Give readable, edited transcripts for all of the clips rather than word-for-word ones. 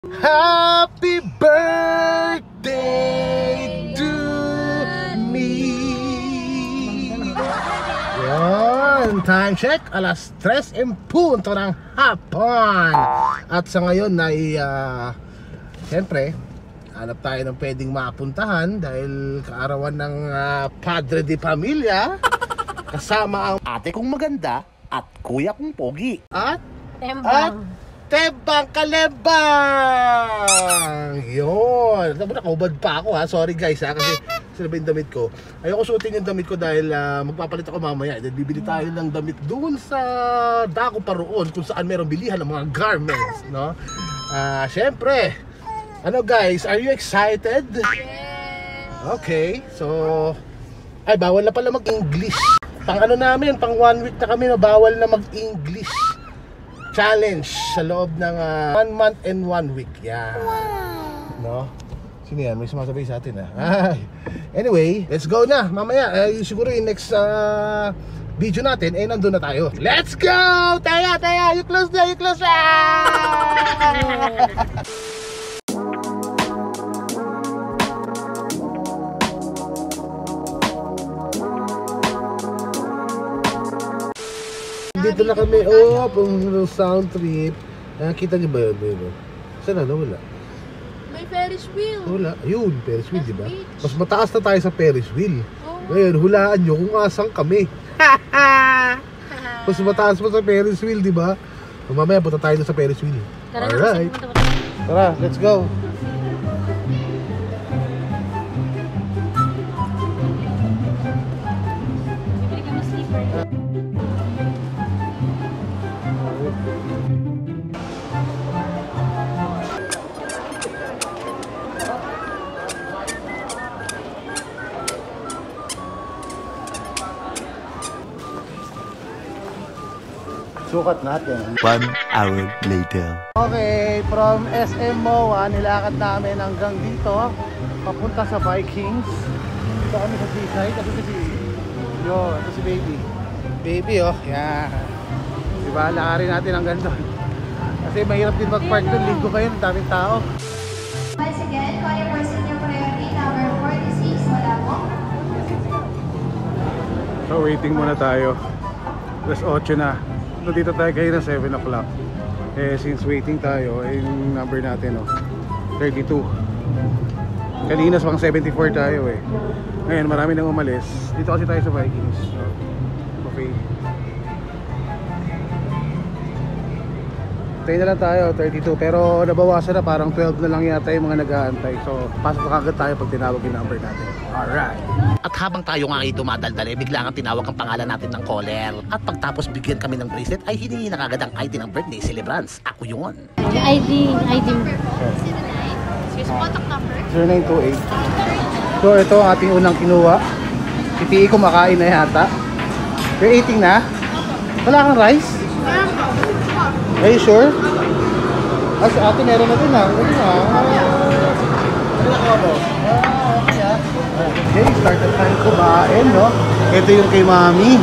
Happy birthday to me. Yan, time check, alas 3:00 ng hapon. At sa ngayon ay siyempre hanap tayo ng pwedeng mapuntahan dahil kaarawan ng Padre de Pamilya kasama ang ate kong maganda at kuya kong pogi at Tembang Kalembang! Yun! Nakaubad pa ako ha. Sorry guys ha. Kasi sila ba yung damit ko? Ayoko suotin yung damit ko dahil magpapalit ako mamaya. Then bibili tayo ng damit doon sa Daco Paroon kung saan meron bilihan ng mga garments, no? Siyempre, ano guys, are you excited? Okay, so ay bawal na pala mag-English. Pang ano namin, pang 1 week na kami na bawal na mag-English challenge sa loob ng 1 month and 1 week. Yeah. No? Sino yan? May sumasabi sa atin Ay. Anyway, let's go na. Mamaya, siguro yung next video natin, nandun na tayo. Let's go! Taya! You close na! Dito na kami, pang sound trip. Kita niyo ba yun? Saan na? Wala. May Ferris wheel. Wala. Yun, Ferris wheel, di ba? Mas mataas na tayo sa Ferris wheel. Ngayon, hulaan nyo kung asan kami. Mas mataas pa sa Ferris wheel, di ba? Mamaya punta tayo sa Ferris wheel. Alright. Tara, let's go. Bibili ka ng sleeper. Sukat natin. 1 hour later. Okay, from SM MOA, nilakad namin hanggang dito, papunta sa Vikings. Ito kami sa seaside, kasi ito si baby. Baby yan. Diba, lakarin natin hanggang doon. Kasi mahirap din mag-park doon, linggo kayo, daming tao. Once again, call your person your priority, number 46, wala po. So, waiting muna tayo. Alas 8 na. Dito tayo kayo na 7 o'clock. Since waiting tayo, yung number natin 32. Kanina pang 74 tayo Ngayon marami nang umalis. Dito kasi tayo sa Vikings. Okay. Tayo na lang tayo, 32. Pero nabawasan na, parang 12 na lang yata yung mga nag-aantay. So pasok na kagad tayo pag tinawag yung number natin. Alright. At habang tayo nga ay dumadaldal, bigla nga tinawag ang pangalan natin ng caller. At pagtapos bigyan kami ng bracelet, ay hiningi na kagad ang ID ng birthday celebrants. Ako yun. ID mo. Contact number? 0928. So ito ang ating unang kinuha. Si PE ko makain na yata. You're eating na? Wala kang rice? Are you sure? Si ate meron na din Ano nakuha mo? Okay, start na tayo kumain, Ito yung kay mami.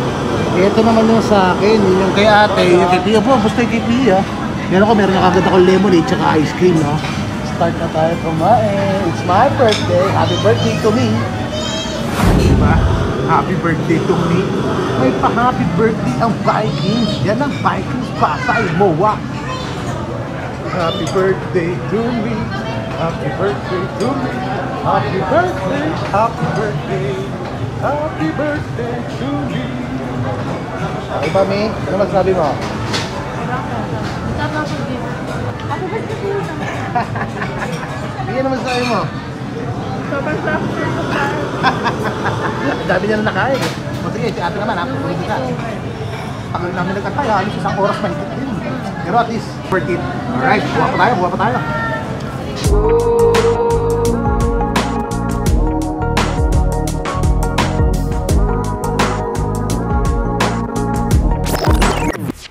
Ito naman yung sa akin. Yung kay ate, yung kay Pia. Basta yung kay Pia. Meron na kagad ako lemonade tsaka ice cream, Start na tayo kumain. It's my birthday. Happy birthday to me. Diba? Happy birthday to me. May pa-happy birthday ang Vikings. Yan ang Vikings Pasay MOA. Happy birthday to me. Happy birthday to me. Happy birthday. Happy birthday. Happy birthday to me. Okay, mami. Ano masasabi mo? Tama ko din. Happy birthday to you. Hindi naman sabi mo. Sobrang sarap. Dami niya na nakain. O sige, si ate naman tulog ka. Pag namin nagkatay, halos isang oras mahigit din. Pero at least, worth it. Alright, buha pa tayo.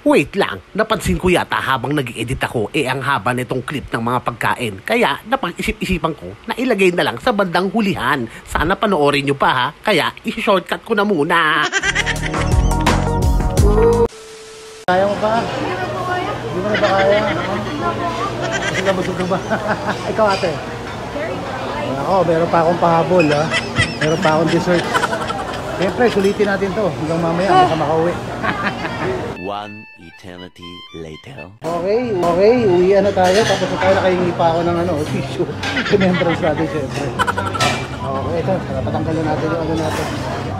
Wait lang, napansin ko yata habang nag-edit ako ang haba nitong clip ng mga pagkain. Kaya napag-isip-isipan ko na ilagay na lang sa bandang hulihan. Sana panoorin nyo pa ha, kaya i-shortcut ko na muna. Kaya mo ba? Hindi mo na ba kaya? ka, busog ka ba? Ikaw ate. Ako, meron pa akong pahabol ha. Meron pa akong dessert. Siyempre, sulitin natin to hanggang mamaya, baka makauwi. One eternity later. Okay, uwian na tayo. Tapos na tayo, nakahingi pa ako ng tissue. Remembrance natin syempre. Okay, ito, patanggalin natin yung ano natin.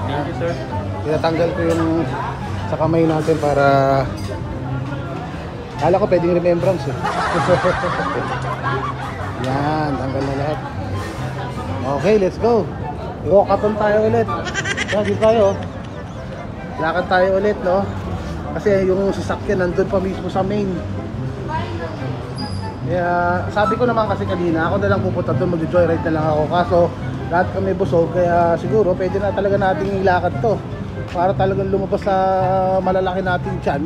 Thank you, sir. Tinatanggal ko yung sa kamay natin para kala ko pwedeng remembrance eh. Yan, tanggal na lahat. Okay, let's go. Walkathon tayo ulit. Dito tayo. Lakad tayo ulit, no? Kasi yung sasakyan nandun pa mismo sa main. Kaya sabi ko naman kasi kanina, ako na lang pupunta doon, mag-joyride na lang ako. Kaso lahat kami busog, kaya siguro pwede na talaga nating ilakad to para talagang lumabas sa malalaki natin dyan.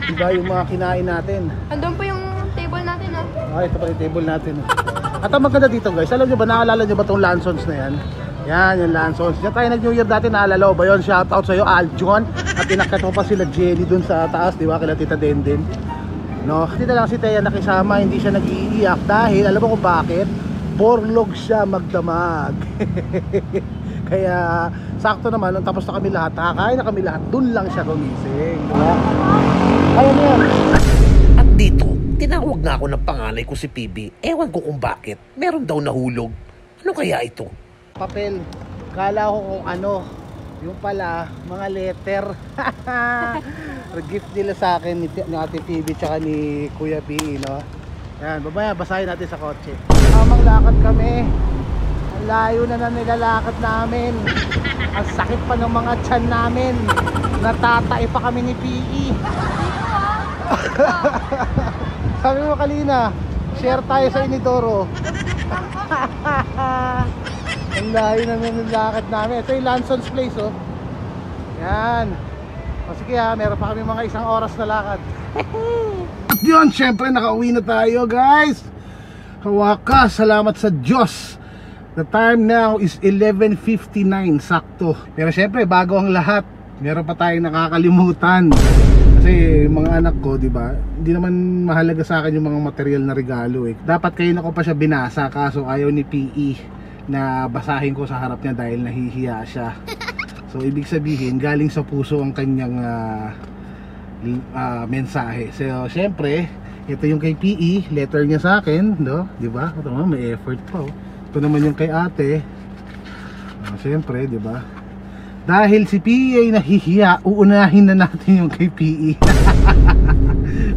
Diba yung mga kinain natin. Andun po yung table natin, no? Okay, ito pa yung table natin. At ang maganda dito guys, alam nyo ba, naalala nyo ba itong Lansons na yan? Yan, yung Lansons. Diyan tayo nag-New Year dati, naalala ko ba yun? Shoutout sa'yo, Aljon. At inakyat ko pa sila Jenny dun sa taas, di ba? Kila Tita Denden. No, dito lang si Teya nakisama, hindi siya nag-iiyak dahil, alam mo kung bakit? Borlog siya magdamag. Kaya, sakto naman, nung tapos na kami lahat, kakain na kami lahat, dun lang siya gumising. Diba? Ayun yan. At dito, tinawag na ako ng panganay ko si PB. Ewan ko kung bakit. Meron daw nahulog. Ano kaya ito? Papel. Kala ko kung ano. Yung pala, mga letter. Gift nila sa akin ni Ate PB tsaka ni Kuya PE, no? Yan, babaya, basahin natin sa kotse. Tamang lakad kami. Ang layo na nilalakad namin. Ang sakit pa ng mga tiyan namin. Natatay pa kami ni PE. Sabi mo kanina, share tayo sa Inidoro. Ang layo na nilalakad namin. Ito yung Lansons Place, oh. Yan. O sige ha, meron pa kami mga isang oras na lakad. At yun, syempre nakauwi na tayo guys. Wakas, salamat sa Diyos. The time now is 11:59 sakto. Pero syempre bago ang lahat, meron pa tayong nakakalimutan. Kasi mga anak ko, di ba? Hindi naman mahalaga sa akin yung mga material na regalo eh. Dapat kayo na ko pa siya binasa, kaso ayaw ni PE na basahin ko sa harap niya dahil nahihiya siya. So ibig sabihin, galing sa puso ang kanyang mensahe. So syempre, ito yung kay PE, letter niya sa akin, no? Di ba? Ito naman, may effort pa. Oh. Ito naman yung kay ate. Syempre, di ba? Dahil si PE ay nahihiya, uunahin na natin yung kay PE.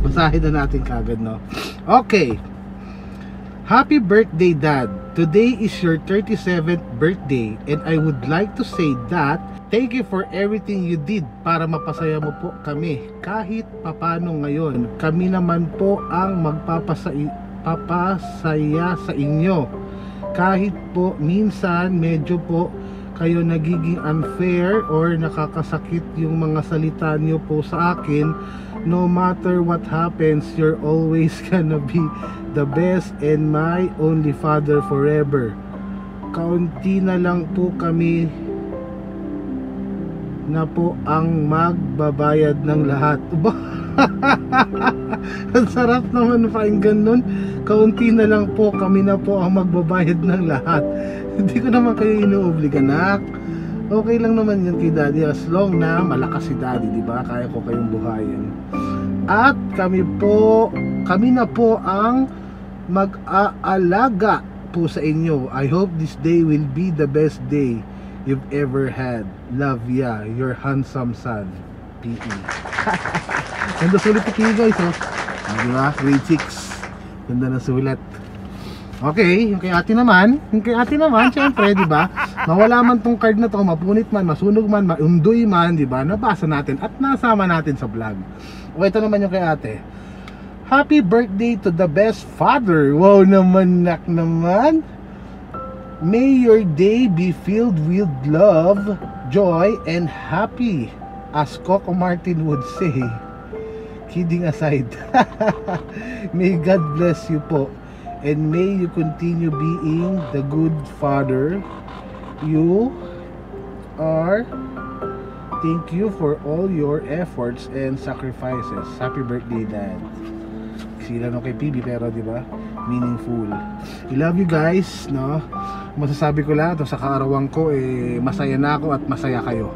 Basahin na natin kagad, no? Okay. Happy birthday, Dad. Today is your 37th birthday and I would like to say that thank you for everything you did para mapasaya mo po kami. Kahit papano ngayon, kami naman po ang magpapasaya sa inyo. Kahit po minsan medyo po kayo nagiging unfair or nakakasakit yung mga salita niyo po sa akin, no matter what happens, you're always gonna be the best and my only father forever. Kaunti na lang po kami na po ang magbabayad ng lahat. Ang sarap naman pakinggan nun. Kaunti na lang po kami na po ang magbabayad ng lahat. Hindi ko naman kayo inuobliga, anak. Okay lang naman yun kay Daddy as long na malakas si Daddy, di ba? Kaya ko kayong buhayin. At kami na po ang mag-aalaga po sa inyo. I hope this day will be the best day you've ever had. Love ya, your handsome son, PE. Ganda sulit ni PE guys, oh. Diba? Grade 6. Ganda na sulat. Okay, yung kay ate naman, syempre, di ba? Mawala man tong card na to, mapunit man, masunog man, maundoy man, di ba? Nabasa natin at nasama natin sa vlog. Okay, ito naman yung kay ate. Happy birthday to the best father. Wow naman, nak naman. May your day be filled with love, joy, and happy, as Coco Martin would say. Kidding aside. May God bless you po. And may you continue being the good father you are. Thank you for all your efforts and sacrifices. Happy birthday, Dad. Sila no kay PB pero di ba? meaningful. I love you guys, no? Masasabi ko lang ito sa kaarawan ko, masaya na ako at masaya kayo.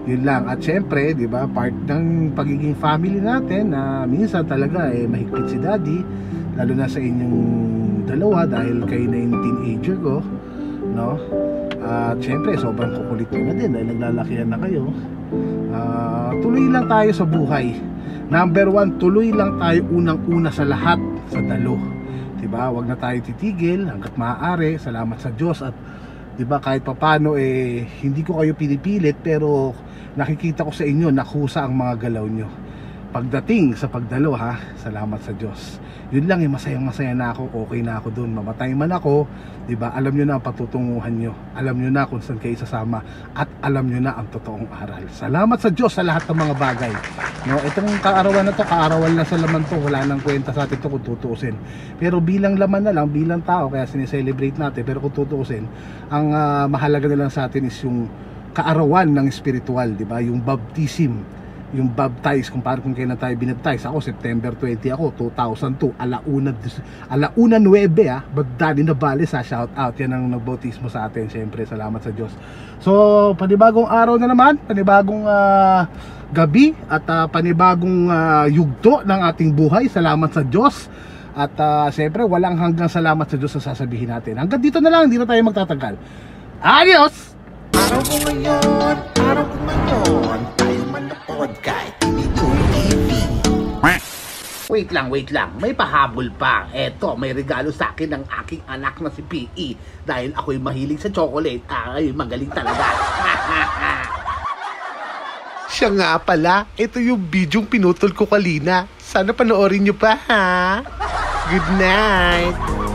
Yun lang. At syempre, di ba, part ng pagiging family natin na minsan talaga mahigpit si daddy, lalo na sa inyong dalawa dahil kayo na yung teenager ko, no? At syempre, sobrang kukulit ko na din dahil naglalakihan na kayo. Tuloy lang tayo sa buhay. Number 1, tuloy lang tayo unang-una sa lahat, sa dalo. Diba? Huwag na tayo titigil hanggat maaari. Salamat sa Diyos. At diba, kahit papano hindi ko kayo pinipilit, pero nakikita ko sa inyo nakusa ang mga galaw nyo. Pagdating sa pagdalo, salamat sa Diyos. Yun lang, masayang-masaya na ako. Okay na ako dun. Mamatay man ako, diba? Alam nyo na ang patutunguhan nyo. Alam nyo na kung saan kayo sasama. At alam nyo na ang totoong aral. Salamat sa Diyos sa lahat ng mga bagay, no? Itong kaarawan na to, kaarawan lang sa laman to. Wala nang kwenta sa atin to kung tutuusin. Pero bilang laman na lang, bilang tao, kaya sineselebrate natin. Pero kung tutuusin, ang mahalaga na lang sa atin is yung kaarawan ng spiritual, diba? Yung baptism, yung baptize, kung paano kung kailan tayo binaptize. Ako September 20 ako, 2002, alauna 9, Bagdadi na Bales, shout out, yan ang nagbautismo sa atin. Siyempre, salamat sa Diyos. So, panibagong araw na naman, panibagong gabi, at panibagong yugto ng ating buhay. Salamat sa Diyos. At siyempre, walang hanggang salamat sa Diyos sa sasabihin natin. Hanggang dito na lang, hindi na tayo magtatagal. Adios! Araw ko ngayon, tayo manood kahit hindi TV. Wait lang, may pahabol pa. Eto, may regalo sa akin ng aking anak na si PE. Dahil ako'y mahilig sa chocolate, ay magaling talaga. Siya nga pala, ito yung bidyong pinutol ko kanina. Sana panoorin nyo pa, ha? Good night!